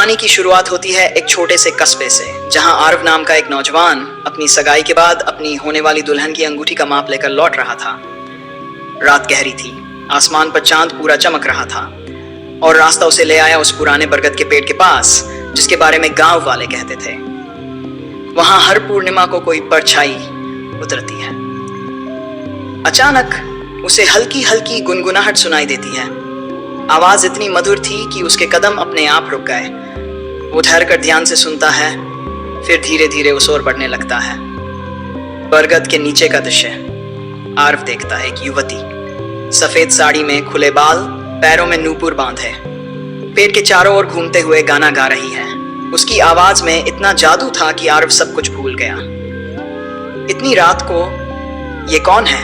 कहानी की शुरुआत होती है एक छोटे से कस्बे से, जहां आरव नाम का एक नौजवान अपनी सगाई के बाद अपनी होने वाली दुल्हन की अंगूठी का माप लेकर लौट रहा था। रात गहरी थी, आसमान पर चांद पूरा चमक रहा था और रास्ता उसे ले आया उस पुराने बरगद के पेड़ के पास, जिसके बारे में गांव वाले कहते थे वहां हर पूर्णिमा को कोई परछाई उतरती है। अचानक उसे हल्की हल्की गुनगुनाहट सुनाई देती है। आवाज इतनी मधुर थी कि उसके कदम अपने आप रुक गए। वो ठहर कर ध्यान से सुनता है, फिर धीरे धीरे उस ओर बढ़ने लगता है। बरगद के नीचे का दृश्य आरव देखता है। एक युवती सफेद साड़ी में, खुले बाल, पैरों में नूपुर बांधे, पेड़ के चारों ओर घूमते हुए गाना गा रही है। उसकी आवाज में इतना जादू था कि आरव सब कुछ भूल गया। इतनी रात को ये कौन है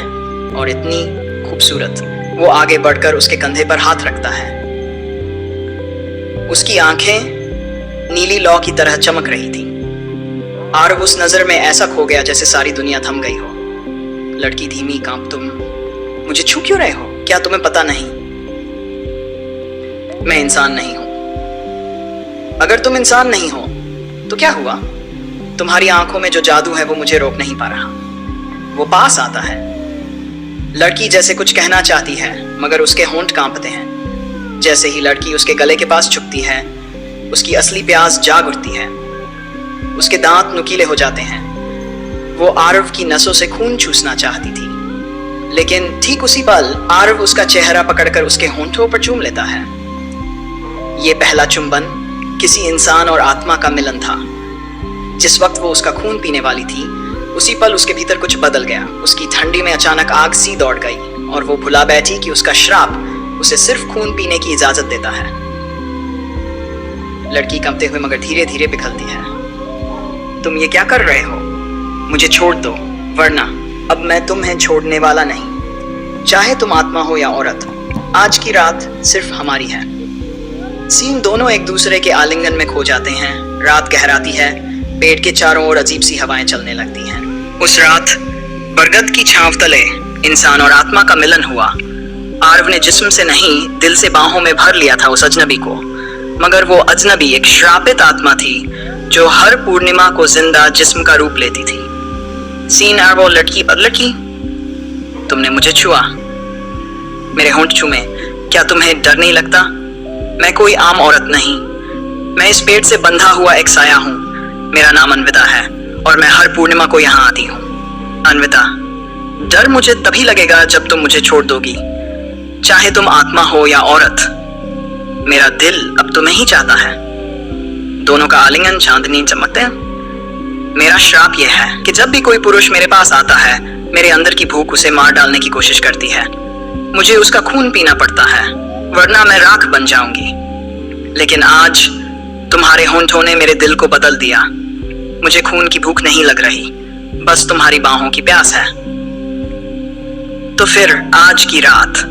और इतनी खूबसूरत? वो आगे बढ़कर उसके कंधे पर हाथ रखता है। उसकी आंखें नीली लौ की तरह चमक रही थी। आरव उस नजर में ऐसा खो गया जैसे सारी दुनिया थम गई हो। लड़की धीमी, कांप, तुम मुझे छू क्यों रहे हो? क्या तुम्हें पता नहीं मैं इंसान नहीं हूं? अगर तुम इंसान नहीं हो तो क्या हुआ? तुम्हारी आंखों में जो जादू है वो मुझे रोक नहीं पा रहा। वो पास आता है। लड़की जैसे कुछ कहना चाहती है, मगर उसके होंठ कांपते हैं। जैसे ही लड़की उसके गले के पास झुकती है, उसकी असली प्यास जाग उठती है। उसके दांत नुकीले हो जाते हैं। वो आरव की नसों से खून चूसना चाहती थी, लेकिन ठीक उसी पल आरव उसका चेहरा पकड़कर उसके होंठों पर चूम लेता है। ये पहला चुंबन किसी इंसान और आत्मा का मिलन था। जिस वक्त वो उसका खून पीने वाली थी, उसी पल उसके भीतर कुछ बदल गया। उसकी ठंडी में अचानक आग सी दौड़ गई और वो भुला बैठी कि उसका श्राप उसे सिर्फ खून पीने की इजाजत देता है। लड़की कंपते हुए मगर धीरे धीरे पिघलती है। तुम ये क्या कर रहे हो? मुझे छोड़ दो, वरना अब मैं तुम्हें छोड़ने वाला नहीं। चाहे तुम आत्मा हो या औरत, आज की रात सिर्फ हमारी है। सीन दोनों एक दूसरे के आलिंगन में खो जाते हैं। रात गहराती है, पेड़ के चारों ओर अजीब सी हवाएं चलने लगती हैं। उस रात बरगद की छांव तले इंसान और आत्मा का मिलन हुआ। आरव ने जिस्म से नहीं, दिल से बाहों में भर लिया था उस अजनबी को, मगर वो अजनबी एक श्रापित आत्मा थी जो हर पूर्णिमा को जिंदा जिस्म का रूप लेती थी। सीन आरव और लड़की तुमने मुझे छुआ, मेरे होंठ चूमे। क्या तुम्हें डर नहीं लगता? मैं कोई आम औरत नहीं, मैं इस पेड़ से बंधा हुआ एक साया हूं। मेरा नाम अन्विता है और मैं हर पूर्णिमा को यहाँ आती हूँ। अन्विता, डर मुझे तभी लगेगा जब तुम मुझे छोड़ दोगी। चाहे तुम आत्मा हो या औरत, मेरा दिल अब तुम्हें ही चाहता है। दोनों का आलिंगन चांदनी चमकते हैं। मेरा श्राप यह है कि जब भी कोई पुरुष मेरे पास आता है, मेरे अंदर की भूख उसे मार डालने की कोशिश करती है। मुझे उसका खून पीना पड़ता है, वरना मैं राख बन जाऊंगी। लेकिन आज तुम्हारे होंठों ने मेरे दिल को बदल दिया। मुझे खून की भूख नहीं लग रही, बस तुम्हारी बाहों की प्यास है। तो फिर आज की रात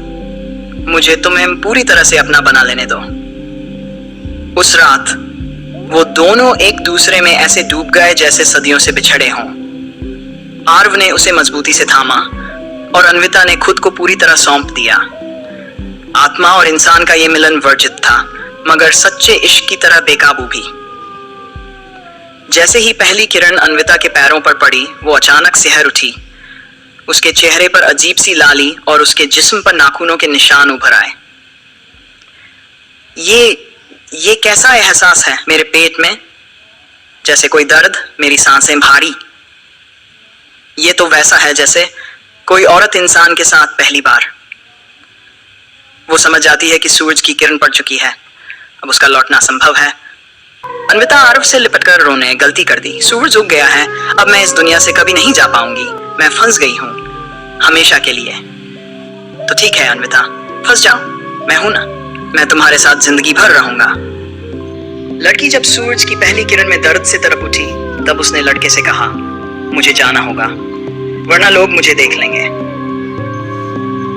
मुझे तुम्हें पूरी तरह से अपना बना लेने दो। उस रात वो दोनों एक दूसरे में ऐसे डूब गए जैसे सदियों से बिछड़े हों। आरव ने उसे मजबूती से थामा और अन्विता ने खुद को पूरी तरह सौंप दिया। आत्मा और इंसान का यह मिलन वर्जित था, मगर सच्चे इश्क की तरह बेकाबू भी। जैसे ही पहली किरण अन्विता के पैरों पर पड़ी, वो अचानक सिहर उठी। उसके चेहरे पर अजीब सी लाली और उसके जिस्म पर नाखूनों के निशान उभर आए। ये कैसा एहसास है मेरे पेट में? जैसे कोई दर्द, मेरी सांसें भारी। ये तो वैसा है जैसे कोई औरत इंसान के साथ पहली बार। वो समझ जाती है कि सूरज की किरण पड़ चुकी है, अब उसका लौटना संभव है। अन्विता आरव से लिपटकर रोने, गलती कर दी, सूरज उग गया है, अब मैं इस दुनिया से कभी नहीं जा पाऊंगी, मैं फंस गई हूं हमेशा के लिए। तो ठीक है अन्विता, फंस जाओ, मैं हूं ना, मैं तुम्हारे साथ जिंदगी भर रहूंगा। लड़की जब सूरज की पहली किरण में दर्द से तड़प उठी, तब उसने लड़के से कहा, मुझे जाना होगा, वरना लोग मुझे देख लेंगे।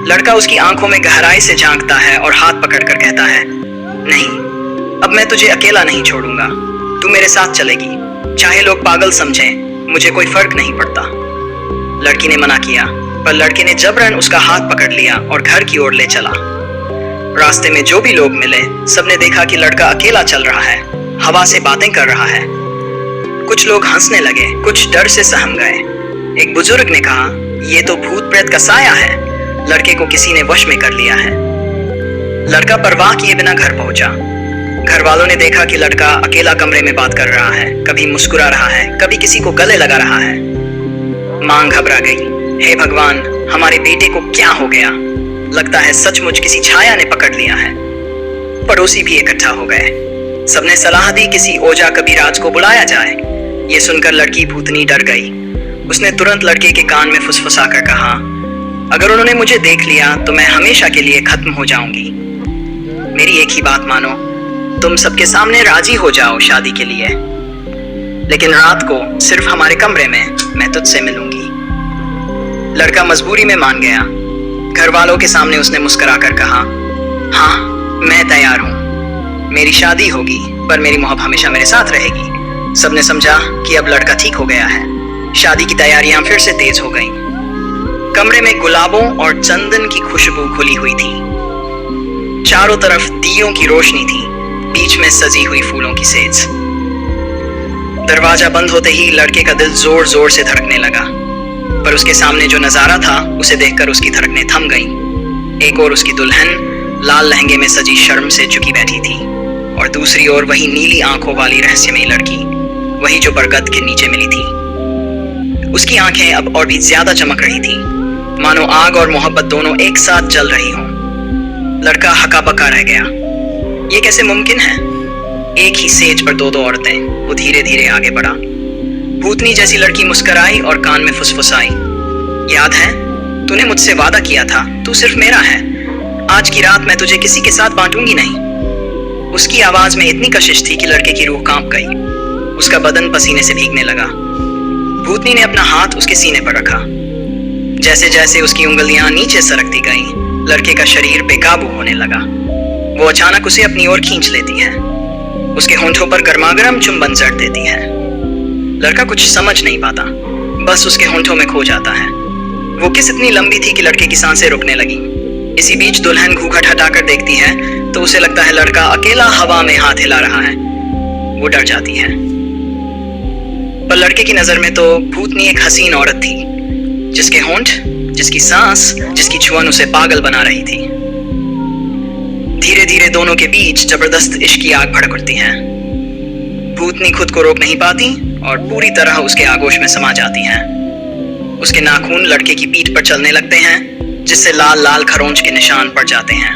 लड़का उसकी आंखों में गहराई से झांकता है और हाथ पकड़कर कहता है, नहीं, अब मैं तुझे अकेला नहीं छोड़ूंगा, तू मेरे साथ चलेगी। चाहे लोग पागल समझें, मुझे कोई फर्क नहीं पड़ता। लड़की ने मना किया, पर लड़के ने जबरन उसका हाथ पकड़ लिया और घर की ओर ले चला। रास्ते में जो भी लोग मिले, सबने देखा कि लड़का अकेला चल रहा है। हवा से बातें कर रहा है। कुछ लोग हंसने लगे, कुछ डर से सहम गए। एक बुजुर्ग ने कहा, ये तो भूत प्रेत का साया है, लड़के को किसी ने वश में कर लिया है। लड़का परवाह किए बिना घर पहुंचा। घर वालों ने देखा कि लड़का अकेला कमरे में बात कर रहा है, कभी मुस्कुरा रहा है, कभी किसी को गले लगा रहा है। मां घबरा गई। हे भगवान, हमारे बेटे को क्या हो गया? लगता है सचमुच किसी छाया ने पकड़ लिया है। पड़ोसी भी इकट्ठा हो गए। सबने सलाह दी किसी ओझा कबीराज को बुलाया जाए। ये सुनकर लड़की भूतनी डर गई। उसने तुरंत लड़के के कान में फुसफुसाकर कहा, अगर उन्होंने मुझे देख लिया तो मैं हमेशा के लिए खत्म हो जाऊंगी। मेरी एक ही बात मानो, तुम सबके सामने राजी हो जाओ शादी के लिए, लेकिन रात को सिर्फ हमारे कमरे में मैं तुझसे मिलूंगी। लड़का मजबूरी में मान गया। घर वालों के सामने उसने मुस्कुराकर कहा, हाँ मैं तैयार हूँ, मेरी शादी होगी पर मेरी मोहब्बत हमेशा मेरे साथ रहेगी। सबने समझा कि अब लड़का ठीक हो गया है। शादी की तैयारियां फिर से तेज हो गईं। कमरे में गुलाबों और चंदन की खुशबू घुली हुई थी। चारों तरफ दियों की रोशनी थी, बीच में सजी हुई फूलों की सेज। दरवाजा बंद होते ही लड़के का दिल जोर जोर से धड़कने लगा, पर उसके सामने जो नजारा था उसे देखकर उसकी धड़कनें थम गईं। एक ओर उसकी दुल्हन लाल लहंगे में सजी शर्म से झुकी बैठी थी, और दूसरी ओर वही नीली आंखों वाली रहस्यमयी लड़की, वही जो बरगद के नीचे मिली थी। उसकी आंखें अब और भी ज्यादा चमक रही थी, मानो आग और मोहब्बत दोनों एक साथ जल रही हों। लड़का हका बका रह गया। ये कैसे मुमकिन है? एक ही सेज पर दो दो औरतें। वो धीरे धीरे आगे बढ़ा। भूतनी जैसी लड़की मुस्कुराई और कान में फुसफुसाई, याद है तूने मुझसे वादा किया था, तू सिर्फ मेरा है। आज की रात मैं तुझे किसी के साथ बांटूंगी नहीं। उसकी आवाज में इतनी कशिश थी कि लड़के की रूह कांप गई। उसका बदन पसीने से भीगने लगा। भूतनी ने अपना हाथ उसके सीने पर रखा। जैसे जैसे उसकी उंगलियां नीचे सरकती गईं, लड़के का शरीर बेकाबू होने लगा। वो अचानक उसे अपनी ओर खींच लेती है। उसके होंठों पर गर्मागर्म चुंबन जड़ देती है। लड़का कुछ समझ नहीं पाता, बस उसके होंठों में खो जाता है। वो किस इतनी लंबी थी कि लड़के की सांसें रुकने लगी। इसी बीच दुल्हन घूंघट हटाकर देखती है तो उसे लगता है लड़का अकेला हवा में हाथ हिला रहा है। वो डर जाती है, पर लड़के की नजर में तो भूतनी एक हसीन औरत थी, जिसके होंठ, जिसकी सांस, जिसकी छुअन उसे पागल बना रही थी। धीरे धीरे दोनों के बीच जबरदस्त इश्क की आग भड़क उठती है। भूतनी खुद को रोक नहीं पाती और पूरी तरह उसके आगोश में समा जाती हैं। उसके नाखून लड़के की पीठ पर चलने लगते हैं, जिससे लाल लाल खरोंच के निशान पड़ जाते हैं।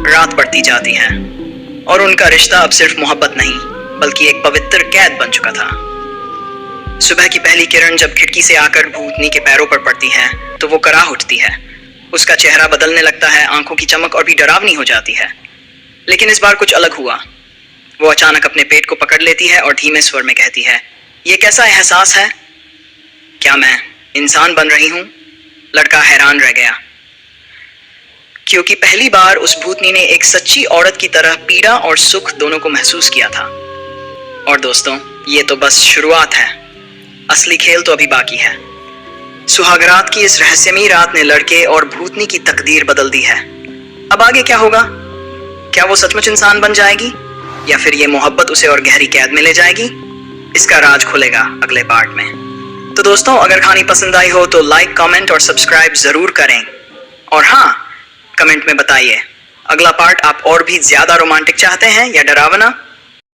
रात बढ़ती जाती है और उनका रिश्ता अब सिर्फ मोहब्बत नहीं बल्कि एक पवित्र कैद बन चुका था। सुबह की पहली किरण जब खिड़की से आकर भूतनी के पैरों पर पड़ती है तो वो कराह उठती है। उसका चेहरा बदलने लगता है, आंखों की चमक और भी डरावनी हो जाती है। लेकिन इस बार कुछ अलग हुआ। वो अचानक अपने पेट को पकड़ लेती है और धीमे स्वर में कहती है, ये कैसा एहसास है? क्या मैं इंसान बन रही हूं? लड़का हैरान रह गया, क्योंकि पहली बार उस भूतनी ने एक सच्ची औरत की तरह पीड़ा और सुख दोनों को महसूस किया था। और दोस्तों, ये तो बस शुरुआत है, असली खेल तो अभी बाकी है। सुहागरात की इस रहस्यमयी रात ने लड़के और भूतनी की तकदीर बदल दी है। अब आगे क्या होगा? क्या वो सचमुच इंसान बन जाएगी या फिर ये मोहब्बत उसे और गहरी कैद में ले जाएगी? इसका राज खुलेगा अगले पार्ट में। तो दोस्तों, अगर कहानी पसंद आई हो तो लाइक, कमेंट और सब्सक्राइब जरूर करें। और हाँ, कमेंट में बताइए अगला पार्ट आप और भी ज्यादा रोमांटिक चाहते हैं या डरावना।